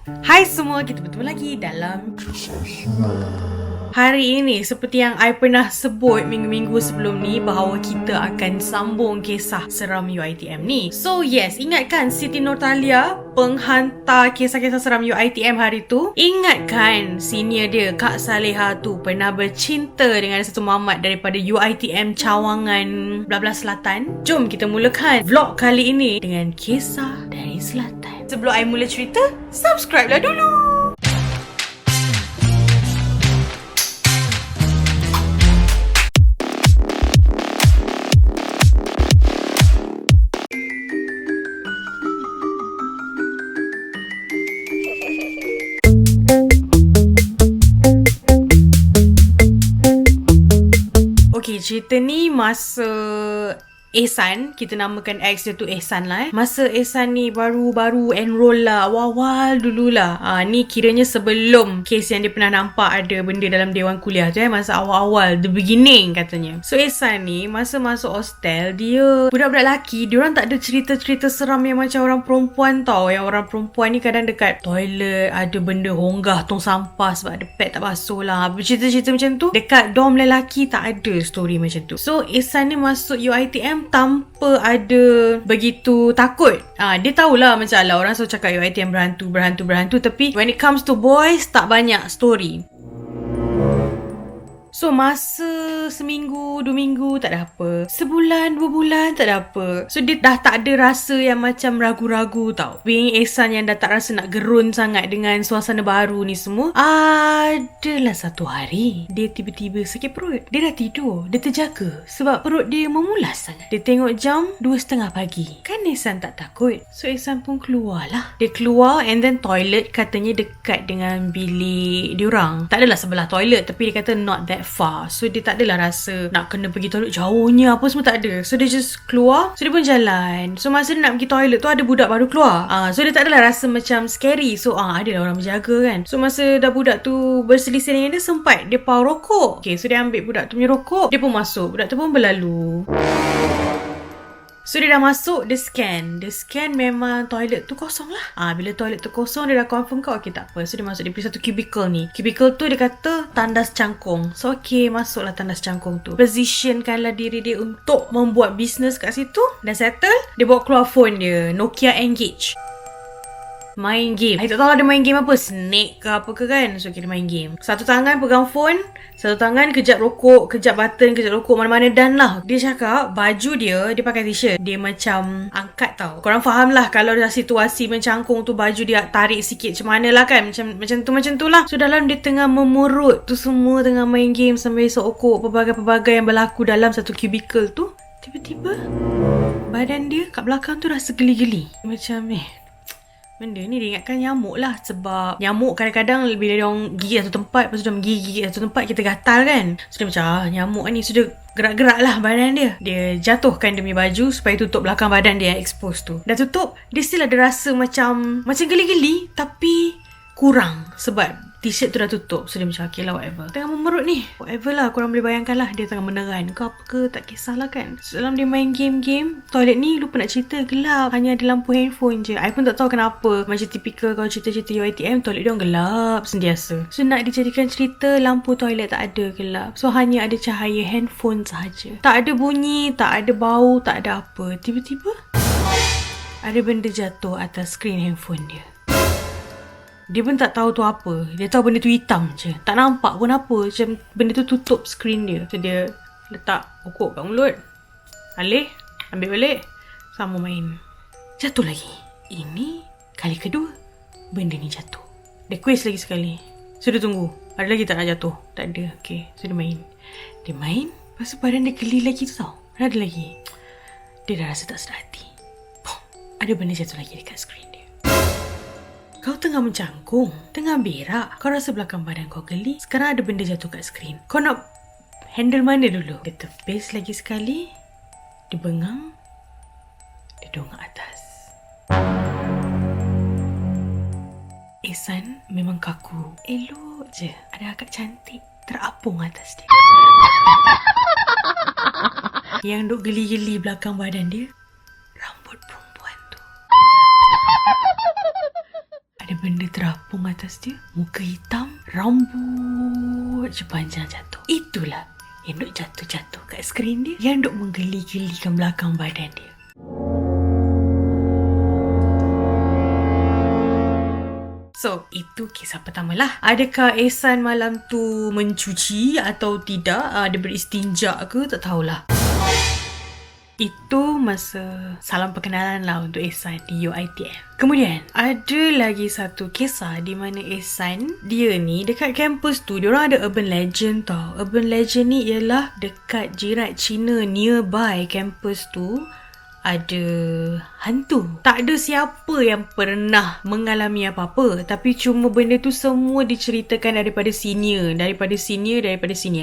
Hai semua, kita bertemu lagi dalam hari ini. Seperti yang I pernah sebut minggu-minggu sebelum ni, bahawa kita akan sambung kisah seram UiTM ni. So yes, ingatkan Siti Nurtalia, penghantar kisah-kisah seram UiTM hari tu? Ingatkan senior dia, Kak Saleha tu, pernah bercinta dengan satu mamat daripada UiTM Cawangan Bla-Bla Selatan? Jom kita mulakan vlog kali ini dengan kisah dari Selatan. Sebelum I mula cerita, subscribe lah dulu. Okay, cerita ni masa Ehsan, kita namakan ex dia tu Ehsan lah Masa Ehsan ni baru-baru enroll lah, awal-awal dululah. Ni kiranya sebelum kes yang dia pernah nampak ada benda dalam dewan kuliah tu masa awal-awal, the beginning katanya. So Ehsan ni masa masuk hostel, dia budak-budak lelaki, diorang tak ada cerita-cerita seram yang macam orang perempuan tau. Yang orang perempuan ni kadang dekat toilet ada benda honggah tong sampah sebab ada pad tak basuh lah. Cerita-cerita macam tu dekat dorm lelaki tak ada story macam tu. So Ehsan ni masuk UiTM tanpa ada begitu takut. Dia tahulah macam lah orang selalu cakap UiTM berhantu, tapi when it comes to boys, tak banyak story. So masa seminggu, 2 minggu tak ada apa, sebulan, 2 bulan tak ada apa. So dia dah tak ada rasa yang macam ragu-ragu tau. Being Ehsan yang dah tak rasa nak gerun sangat dengan suasana baru ni semua. Adalah satu hari dia tiba-tiba sakit perut. Dia dah tidur, dia terjaga sebab perut dia memulas sangat. Dia tengok jam 2:30 pagi. Kan Ehsan tak takut, so Ehsan pun keluar lah. Dia keluar and then toilet katanya dekat dengan bilik diorang. Tak adalah sebelah toilet, tapi dia kata not that far. So dia tak adalah rasa nak kena pergi toilet jauhnya apa semua, tak ada. So dia just keluar. So dia pun jalan. So masa dia nak pergi toilet tu ada budak baru keluar. So dia tak adalah rasa macam scary. So adalah orang berjaga kan. So masa dah budak tu berselisih dengan dia, sempat dia pau rokok. Okay, so dia ambil budak tu punya rokok, dia pun masuk. Budak tu pun berlalu. So dia dah masuk, dia scan memang toilet tu kosong lah. Bila toilet tu kosong, dia dah confirm kau okay tak apa. So dia masuk, dia pergi satu cubicle ni. Cubicle tu dia kata tandas cangkung. So okay, masuklah tandas cangkung tu. Positionkanlah diri dia untuk membuat bisnes kat situ. Dah settle, dia bawa keluar phone dia, Nokia Engage. Main game. I tak tahu dia main game apa, Snake ke apa ke kan. So kita main game. Satu tangan pegang phone, satu tangan kejap rokok, kejap button, kejap rokok, mana-mana dan lah. Dia cakap baju dia pakai t-shirt. Dia macam angkat tau. Korang faham lah kalau dah situasi mencangkung tu, baju dia tarik sikit macam mana lah kan. Macam tu lah. So dalam dia tengah memurut tu semua, tengah main game sambil sokok pelbagai-pelbagai yang berlaku dalam satu cubicle tu. Tiba-tiba badan dia kat belakang tu rasa geli-geli. Macam benda ni dia ingatkan nyamuk lah. Sebab nyamuk kadang-kadang bila dia orang gigit satu tempat, lepas tu dia gigit satu tempat, kita gatal kan. So dia macam nyamuk ni. So dia gerak-gerak lah badan dia. Dia jatuhkan dia punya baju supaya tutup belakang badan dia yang expose tu. Dah tutup, dia still ada rasa macam geli-geli, tapi kurang sebab t-shirt tu dah tutup. So dia macam okay lah, whatever. Tengah memerut ni, whatever lah. Korang boleh bayangkan lah, dia tengah meneran ke apa ke, tak kisahlah kan. So dalam dia main game, toilet ni lupa nak cerita, gelap. Hanya ada lampu handphone je. I pun tak tahu kenapa. Macam typical kalau cerita-cerita UiTM, toilet dia orang gelap sentiasa. So nak dijadikan cerita, lampu toilet tak ada, gelap. So hanya ada cahaya handphone sahaja. Tak ada bunyi, tak ada bau, tak ada apa. Tiba-tiba ada benda jatuh atas skrin handphone dia. Dia pun tak tahu tu apa. Dia tahu benda tu hitam je. Tak nampak pun apa. Macam benda tu tutup skrin dia. So dia letak rokok kat mulut. Alih, ambil balik, sama main. Jatuh lagi. Ini kali kedua benda ni jatuh. Dia quiz lagi sekali. So dia tunggu, ada lagi tak nak jatuh? Tak ada. Okay, so dia main. Lepas tu badan dia geli lagi tu tau. Ada lagi. Dia dah rasa tak sedar hati. Ada benda jatuh lagi dekat skrin dia. Kau tengah mencangkung, tengah berak, kau rasa belakang badan kau geli, sekarang ada benda jatuh kat skrin. Kau nak handle mana dulu? Dia tepis lagi sekali, dia bengang, dia dongak atas. Ehsan memang kaku. Elok je, ada akak cantik terapung atas dia. Yang duk geli-geli belakang badan dia, rambut perempuan tu. Ada benda terapung atas dia. Muka hitam, rambut je panjang jatuh. Itulah yang duk jatuh-jatuh kat skrin dia, yang duk menggeli-gelikan belakang badan dia. So, itu kisah pertama lah. Adakah Ehsan malam tu mencuci atau tidak? Dia beristinja ke? Tak tahulah. Itu masa salam perkenalan lah untuk Ehsan di UiTM. Kemudian, ada lagi satu kisah di mana Ehsan, dia ni dekat kampus tu, diorang ada urban legend tau. Urban legend ni ialah dekat Jirat Cina nearby kampus tu, ada hantu. Tak ada siapa yang pernah mengalami apa-apa, tapi cuma benda tu semua diceritakan daripada senior.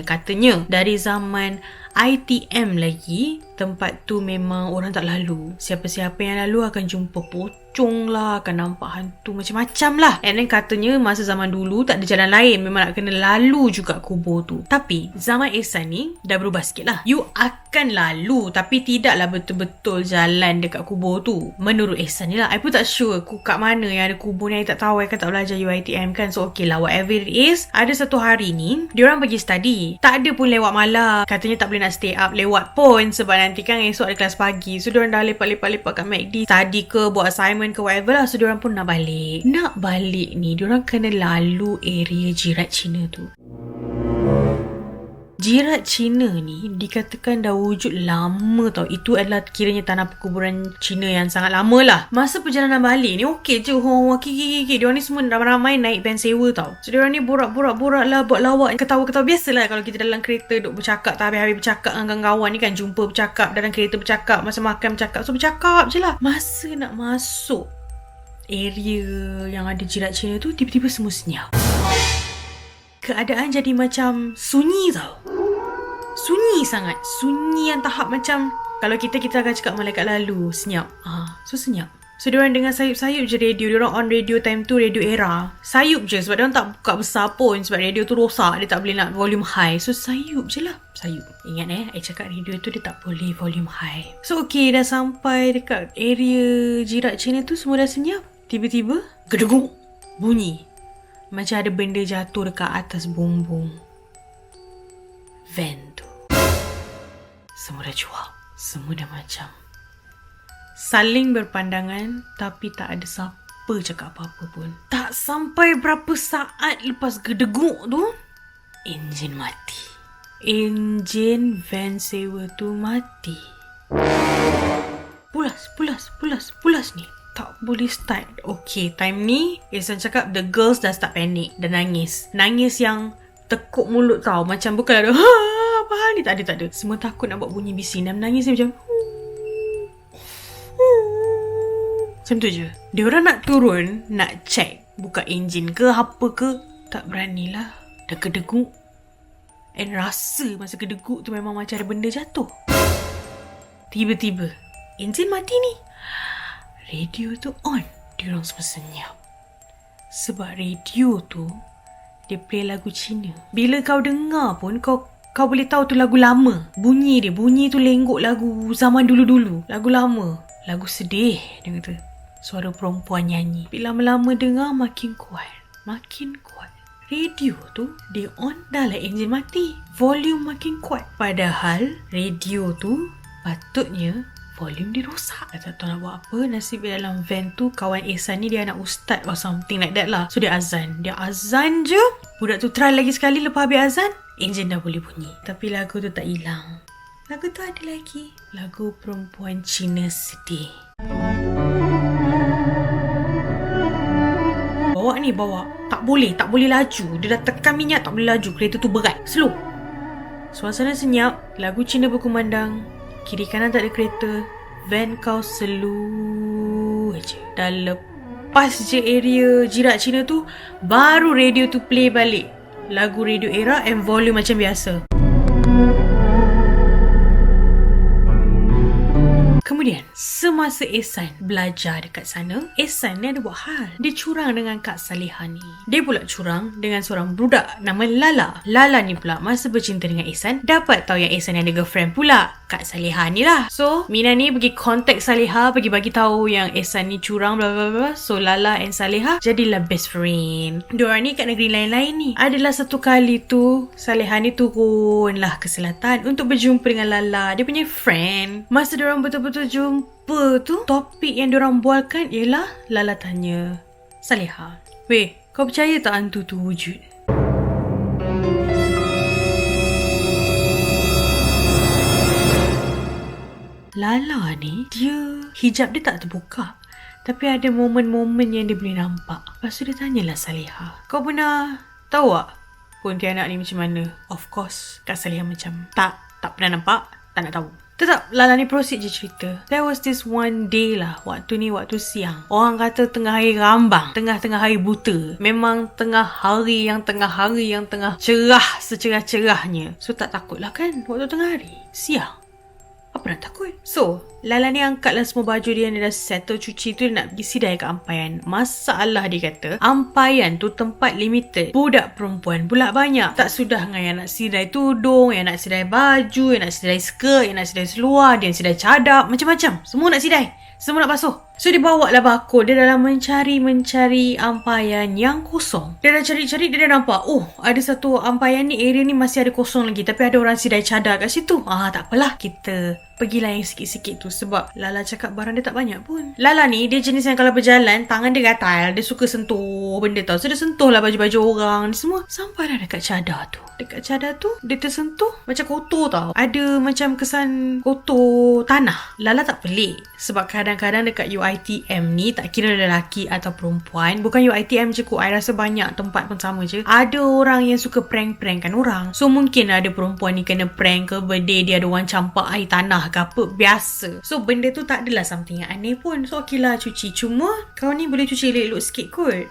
Katanya dari zaman ITM lagi, tempat tu memang orang tak lalu. Siapa-siapa yang lalu akan jumpa pocong lah, akan nampak hantu macam-macam lah. And then katanya masa zaman dulu tak ada jalan lain, memang nak kena lalu juga kubur tu. Tapi zaman Ehsan ni dah berubah sikit lah. You akan lalu, tapi tidaklah betul-betul jalan dekat kubur tu. Menurut Ehsan ni lah. I pun tak sure kat mana yang ada kubur ni. I tak tahu, I kan tak belajar UiTM kan. So okay lah, whatever it is. Ada satu hari ni, diorang pergi study. Tak ada pun lewat malam. Katanya tak boleh nak stay up lewat pun, sebab nanti kan esok ada kelas pagi. So diorang dah lepak-lepak kat McD, study ke, buat assignment ke, whatever lah. So diorang pun nak balik. Nak balik ni, diorang kena lalu area Jirat Cina tu. Jirat Cina ni dikatakan dah wujud lama tau. Itu adalah kiranya tanah perkuburan Cina yang sangat lama lah. Masa perjalanan balik ni okey je. Diorang ni semua ramai-ramai naik van sewa tau. So diorang ni borak-borak lah, buat lawak, ketawa-ketawa. Biasalah kalau kita dalam kereta duk bercakap, tak habis-habis bercakap dengan kawan-kawan ni kan. Jumpa bercakap, dalam kereta bercakap, masa makan bercakap. So bercakap je lah. Masa nak masuk area yang ada Jirat Cina tu, tiba-tiba semua senyap. Keadaan jadi macam sunyi tau. Sunyi sangat. Sunyi yang tahap macam kalau kita akan cakap malaikat lalu, senyap. So senyap. So diorang dengar sayup-sayup je radio. Diorang on radio time tu, radio era. Sayup je sebab diorang tak buka besar pun, sebab radio tu rosak. Dia tak boleh nak volume high. So sayup je lah. Sayup. Ingat I cakap radio tu dia tak boleh volume high. So okay, dah sampai dekat area Jirat Cina tu, semua dah senyap. Tiba-tiba gedeguk, bunyi macam ada benda jatuh dekat atas bumbung van tu. Semua dah cuak. Semua dah macam saling berpandangan, tapi tak ada siapa cakap apa-apa pun. Tak sampai berapa saat lepas gedeguk tu, enjin mati. Enjin van sewa tu mati. Pulas ni tak boleh start. Okay, time ni Ehsan cakap the girls dah start panic. Dah nangis. Nangis yang tekuk mulut tau. Macam bukan ada apa hal ni. Tak ada. Semua takut nak buat bunyi bising. Dan menangis ni macam macam tu je. Dia orang nak turun, nak check buka enjin ke apa ke, tak beranilah. Dah gedeguk. And rasa masa gedeguk tu memang macam ada benda jatuh. Tiba-tiba enjin mati ni, radio tu on. Diorang semua senyap. Sebab radio tu dia play lagu Cina. Bila kau dengar pun kau boleh tahu tu lagu lama. Bunyi tu lenggok lagu zaman dulu-dulu. Lagu lama. Lagu sedih dia kata. Suara perempuan nyanyi. Bila lama-lama dengar makin kuat. Radio tu dia on, dah lah enjin mati. Volume makin kuat. Padahal radio tu patutnya volume dia rosak. Tak tahu nak buat apa. Nasib dia dalam van tu, kawan Ehsan ni dia anak ustaz or something like that lah. So dia azan je. Budak tu try lagi sekali. Lepas habis azan, enjin dah boleh bunyi. Tapi lagu tu tak hilang. Lagu tu ada lagi. Lagu perempuan Cina sedih. Bawa. Tak boleh laju. Dia dah tekan minyak, tak boleh laju. Kereta tu berat. Slow. Suasana senyap. Lagu Cina berkumandang. Kiri kanan tak ada kereta. Van kau slow je. Dah lepas je area Jirat Cina tu, baru radio tu play balik lagu radio era and volume macam biasa. Kemudian Semasa Ehsan belajar dekat sana, Ehsan ni ada buat hal. Dia curang dengan Kak Salihah ni. Dia pula curang dengan seorang budak nama Lala. Lala ni pula masa bercinta dengan Ehsan, dapat tahu yang Ehsan ada girlfriend pula, Kak Salihah ni lah. So, Mina ni pergi contact Salihah, pergi bagi tahu yang Ehsan ni curang bla bla bla. So, Lala and Salihah jadilah best friend. Diorang ni kat negeri lain-lain ni. Adalah satu kali tu, Salihah ni turunlah ke selatan untuk berjumpa dengan Lala, dia punya friend. Masa diorang betul-betul jumpa tu, topik yang diorang bualkan ialah Lala tanya Salihah, "Weh, kau percaya tak hantu tu wujud?" Lala ni, hijab dia tak terbuka, tapi ada momen-momen yang dia boleh nampak. Lepas tu dia tanyalah Salihah, "Kau pernah tahu tak Pontianak ni macam mana?" Of course, Kak Salihah macam, tak pernah nampak, tak nak tahu. Tetap Lala ni proceed je cerita. There was this one day lah, waktu siang. Orang kata tengah hari rambang, tengah-tengah hari buta. Memang tengah hari yang tengah cerah secerah-cerahnya. So tak takut lah kan waktu tengah hari, siang. Apa nak takut? So, Lala ni angkatlah semua baju dia yang dia dah settle cuci tu, dia nak pergi sidai ke Ampayan. Masalah dia kata, Ampayan tu tempat limited. Budak perempuan pula banyak. Tak sudah dengan yang nak sidai tudung, yang nak sidai baju, yang nak sidai skirt, yang nak sidai seluar, yang sidai cadar, macam-macam. Semua nak sidai. Semua nak basuh. So dia bawa lah bakul. Dia dalam mencari Ampayan yang kosong. Dia dah cari-cari, dia dah nampak, oh, ada satu Ampayan ni, area ni masih ada kosong lagi, tapi ada orang sidai cadar kat situ. Tak apalah, kita pergilah yang sikit-sikit tu. Sebab Lala cakap barang dia tak banyak pun. Lala ni, dia jenis yang kalau berjalan, tangan dia gatal. Dia suka sentuh benda tau. So dia sentuh lah baju-baju orang ni semua. Sampailah dekat cadar tu. Dekat cadar tu, dia tersentuh macam kotor tau. Ada macam kesan kotor tanah. Lala tak pelik. Sebab kadang-kadang dekat UiTM ni, tak kira lelaki atau perempuan, bukan UiTM je kot, I rasa banyak tempat pun sama je, ada orang yang suka prank-prankkan orang. So mungkin ada perempuan ni kena prank ke, birthday dia ada orang campak air tanah ke apa, biasa. So benda tu tak adalah something yang aneh pun. So okey lah cuci. Cuma kau ni boleh cuci elok-elok sikit kot.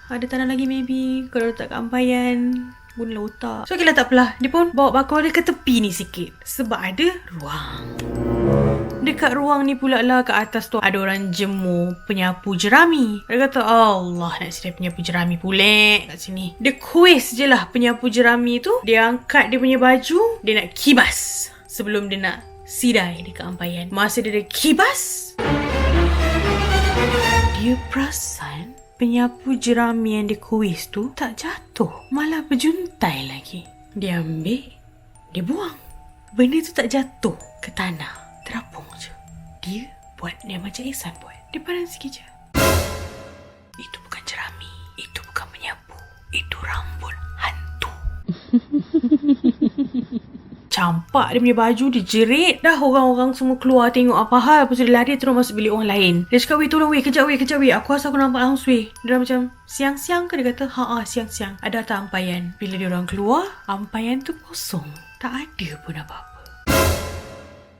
Ada tanah lagi maybe, kalau letak kat Ampayan, guna otak. So okey lah, tak apalah. Dia pun bawa bakul dia ke tepi ni sikit, sebab ada ruang. Dekat ruang ni pula lah, kat atas tu ada orang jemur penyapu jerami. Dia kata, Allah, nak sidai penyapu jerami pula kat sini. Dia kuis je lah penyapu jerami tu. Dia angkat dia punya baju, dia nak kibas sebelum dia nak sidai dekat Ampayan. Masa dia kibas, dia perasan penyapu jerami yang dia kuis tu tak jatuh, malah berjuntai lagi. Dia ambil, dia buang. Benda tu tak jatuh ke tanah, terapung je. Dia buat dia macam Ehsan buat. Dia pandang sikit je. Itu bukan jerami, itu bukan penyapu, itu rambut hantu. Campak dia punya baju, dia jerit. Dah orang-orang semua keluar tengok apa hal. Lepas tu dia lari terus masuk bilik orang lain. Dia cakap, "Weh, tolong weh, kejap weh. Aku rasa aku nampak hangus weh." Dia dah macam, "Siang-siang ke?" Dia kata, siang-siang. Ada tak Ampayan?" Bila dia orang keluar, Ampayan tu kosong. Tak ada pun apa-apa.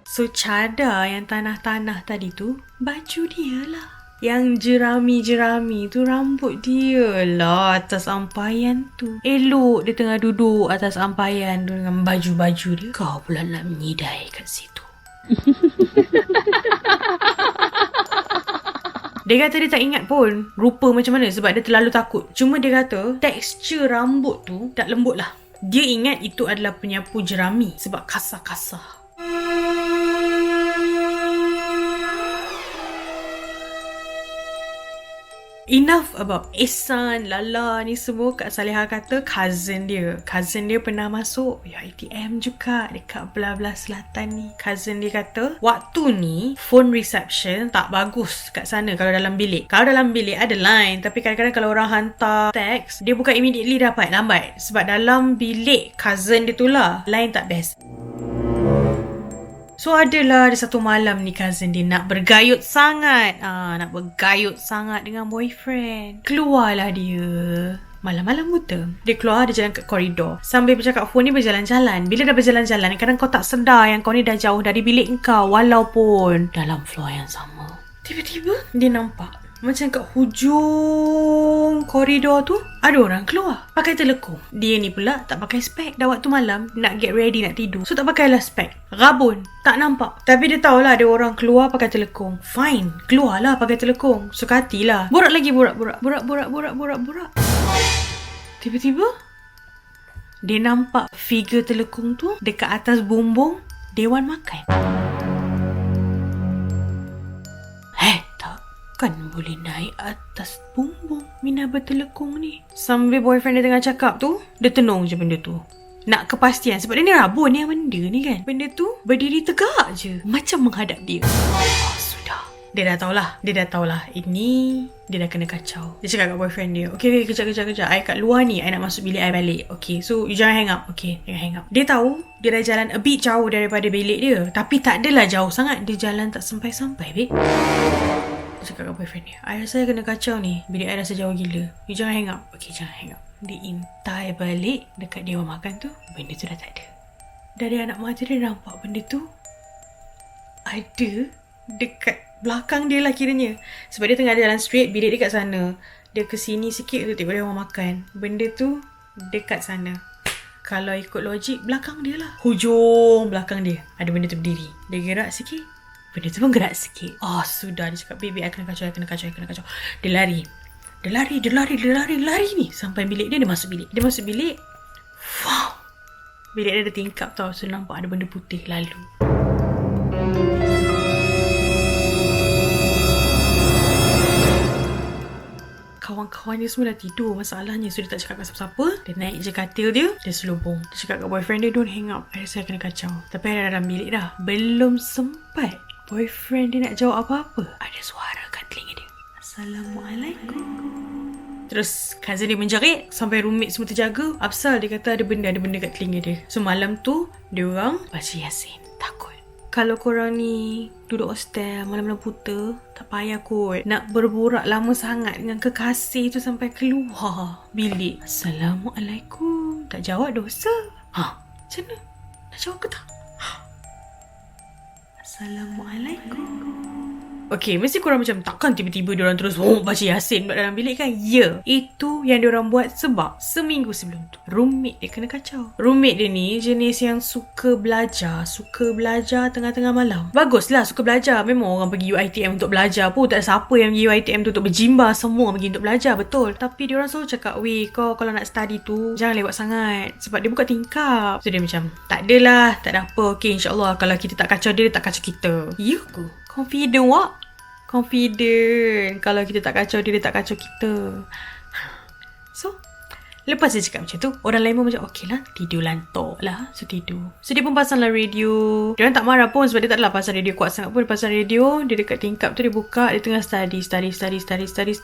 So cadar yang tanah-tanah tadi tu, baju dia lah. Yang jerami-jerami tu rambut dia lah atas Ampayan tu. Elok dia tengah duduk atas Ampayan tu dengan baju-baju dia. Kau pula nak menyidai kat situ. Dia kata dia tak ingat pun rupa macam mana sebab dia terlalu takut. Cuma dia kata tekstur rambut tu tak lembut lah. Dia ingat itu adalah penyapu jerami sebab kasar-kasar. Enough about Ehsan, Lala ni semua. Kak Salihah kata cousin dia pernah masuk UiTM juga dekat belah-belah selatan ni. Cousin dia kata waktu ni phone reception tak bagus kat sana kalau dalam bilik. Kalau dalam bilik ada line, tapi kadang-kadang kalau orang hantar teks, dia bukan immediately dapat, lambat. Sebab dalam bilik cousin dia tu lah line tak best. So adalah ada satu malam ni cousin dia nak bergayut sangat. Nak bergayut sangat dengan boyfriend. Keluarlah dia. Malam-malam buta. Dia keluar, dia jalan kat koridor. Sambil bercakap phone ni berjalan-jalan. Bila dah berjalan-jalan, kadang kau tak sedar yang kau ni dah jauh dari bilik kau. Walaupun dalam floor yang sama. Tiba-tiba dia nampak macam kat hujung koridor tu ada orang keluar pakai telekung. Dia ni pula tak pakai spek. Dah waktu malam nak get ready nak tidur, so tak pakailah spek. Rabun, tak nampak. Tapi dia tahulah ada orang keluar pakai telekung. Fine, keluarlah pakai telekung. Suka hatilah. Borak lagi, borak. Tiba-tiba dia nampak figure telekung tu dekat atas bumbung Dewan Makan. Takkan boleh naik atas bumbung Mina bertelekung ni. Sambil boyfriend dia tengah cakap tu, dia tenung je benda tu. Nak kepastian sebab dia ni rabun ni benda ni kan. Benda tu berdiri tegak je macam menghadap dia. Sudah. Dia dah tahulah ini dia dah kena kacau. Dia cakap kat boyfriend dia, okay, kejap. I kat luar ni, I nak masuk bilik I balik. Okay, so you jangan hang up. Okay, jangan hang up. Dia tahu dia dah jalan a bit jauh daripada bilik dia. Tapi tak adalah jauh sangat. Dia jalan tak sampai-sampai, babe. Dia cakap kat boyfriend dia, I rasa I kena kacau ni. Bilik I rasa jauh gila. You jangan hang up. Okay, jangan hang up. Dia intai balik dekat Dewan Makan tu. Benda tu dah tak ada. Dari anak mata dia nampak benda tu ada dekat belakang dia lah kiranya. Sebab dia tengah jalan straight, bilik dia kat sana. Dia ke sini sikit tu tengok Dewan Makan. Benda tu dekat sana. Kalau ikut logik, belakang dia lah. Hujung belakang dia ada benda tu berdiri. Dia gerak sikit, benda tu pun gerak sikit. Sudah. Dia cakap, baby, I kena kacau. Dia lari ni sampai bilik dia. Dia masuk bilik. Wow, bilik dia ada tingkap tau. So nampak ada benda putih lalu. Kawan-kawan dia semua dah tidur masalahnya. So dia tak cakap kat siapa-siapa. Dia naik je katil dia. Dia selubung. Dia cakap kat boyfriend dia, don't hang up, I rasa I kena kacau. Tapi ada dalam bilik dah. Belum sempat boyfriend dia nak jawab apa-apa, ada suara kat telinga dia. Assalamualaikum. Terus cousin dia menjerit sampai roommate semua terjaga. Apsal dia kata ada benda kat telinga dia. So malam tu dia orang baca Yasin. Takut. Kalau korang ni duduk hostel malam-malam buta, tak payah kot nak berborak lama sangat dengan kekasih tu sampai keluar bilik. Assalamualaikum. Tak jawab dosa. Macam mana? Nak jawab ke tak? Assalamualaikum. Okay, mesti korang macam takkan tiba-tiba diorang terus baca Yasin dalam bilik kan? Ya, itu yang diorang buat sebab seminggu sebelum tu roommate dia kena kacau. Roommate dia ni jenis yang suka belajar tengah-tengah malam. Baguslah suka belajar. Memang orang pergi UiTM untuk belajar pun. Tak ada siapa yang pergi UiTM tu untuk berjimba. Semua pergi untuk belajar, betul. Tapi diorang selalu cakap, weh, kau kalau nak study tu jangan lewat sangat sebab dia buka tingkap. So dia macam, tak adalah, tak ada apa. Okay, insyaAllah kalau kita tak kacau dia tak kacau kita. Ya ke? Confident. Kalau kita tak kacau dia tak kacau kita. So lepas dia cakap macam tu, orang lain pun macam okey lah, tidur lantok lah. So tidur. So dia pun pasang lah radio. Dia orang tak marah pun sebab dia tak adalah pasang radio kuat sangat pun. Dia pasang radio, dia dekat tingkap tu, dia buka, dia tengah study. Tiba-tiba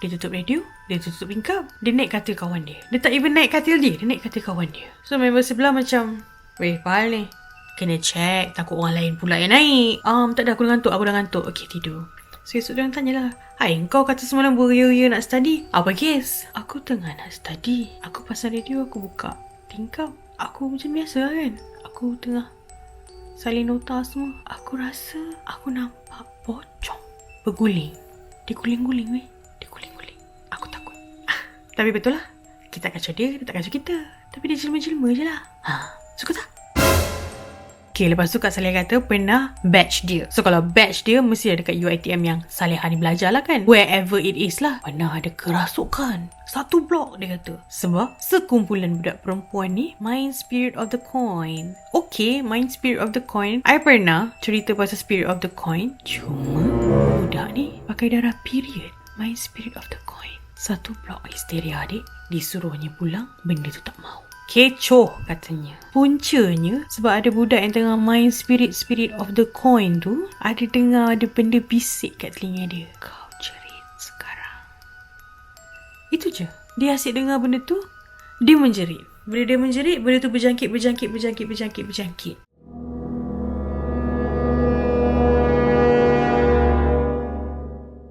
dia tutup radio, dia tutup tingkap, dia naik katil kawan dia. Dia tak even naik katil dia naik katil kawan dia. So member sebelah macam, weh, pal ni, kena check, takut orang lain pula yang naik. Tak ada, aku dah ngantuk. Okay, tidur. So esok dia orang tanyalah, hai, kau kata semalam beria-ria nak study, apa kes? Aku tengah nak study. Aku pasang radio, aku buka tingkap. Aku macam biasa kan, aku tengah salin nota semua. Aku rasa aku nampak pocong berguling. Dia guling-guling weh. Aku takut. Tapi betul lah, kita kacau dia tak kacau kita. Tapi dia jelma-jelma je lah. Suka tak? Okay, lepas tu Kak Salihah kata pernah batch dia. So kalau batch dia mesti ada dekat UiTM yang Salihah ni belajar lah kan. Wherever it is lah. Pernah ada kerasukan. Satu blok dia kata. Sebab sekumpulan budak perempuan ni main Spirit of the Coin. Okay, main Spirit of the Coin. I pernah cerita pasal Spirit of the Coin. Cuma budak ni pakai darah period. Main Spirit of the Coin. Satu blok histeria adik. Disuruhnya pulang, benda tu tak mau. Kecoh katanya. Puncanya sebab ada budak yang tengah main Spirit of the Coin tu, ada dengar ada benda bisik kat telinga dia. Kau jerit sekarang. Itu je. Dia asyik dengar benda tu, dia menjerit. Bila dia menjerit, benda tu berjangkit.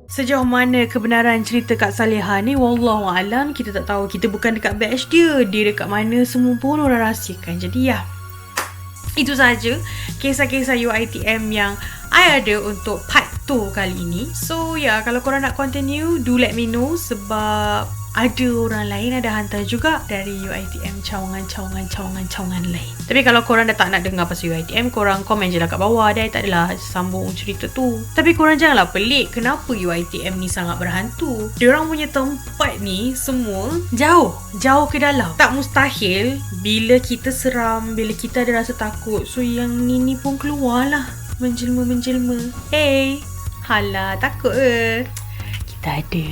Sejauh mana kebenaran cerita Kak Salihah ni, wallahualam, kita tak tahu. Kita bukan dekat batch dia. Dia dekat mana semua pun orang rahsiakan. Jadi ya, Itu saja kisah-kisah UiTM yang I ada untuk part 2 kali ini. So kalau korang nak continue, do let me know, sebab ada orang lain ada hantar juga dari UiTM cawangan lain. Tapi kalau korang dah tak nak dengar pasal UiTM, korang komen je lah kat bawah. Dia tak adalah sambung cerita tu. Tapi korang janganlah pelik kenapa UiTM ni sangat berhantu. Diorang punya tempat ni semua jauh ke dalam. Tak mustahil bila kita seram, bila kita ada rasa takut, so yang ni pun keluar lah, menjelma. Hey, hala takut ke? Kita ada.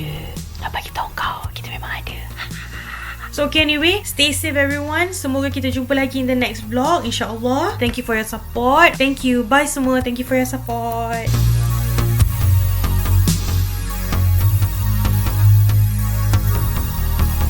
Nak bagi tahu kau, kita memang ada. So okay, anyway, stay safe everyone. Semoga kita jumpa lagi in the next vlog, insyaAllah. Thank you for your support. Thank you. Bye semua. Thank you for your support.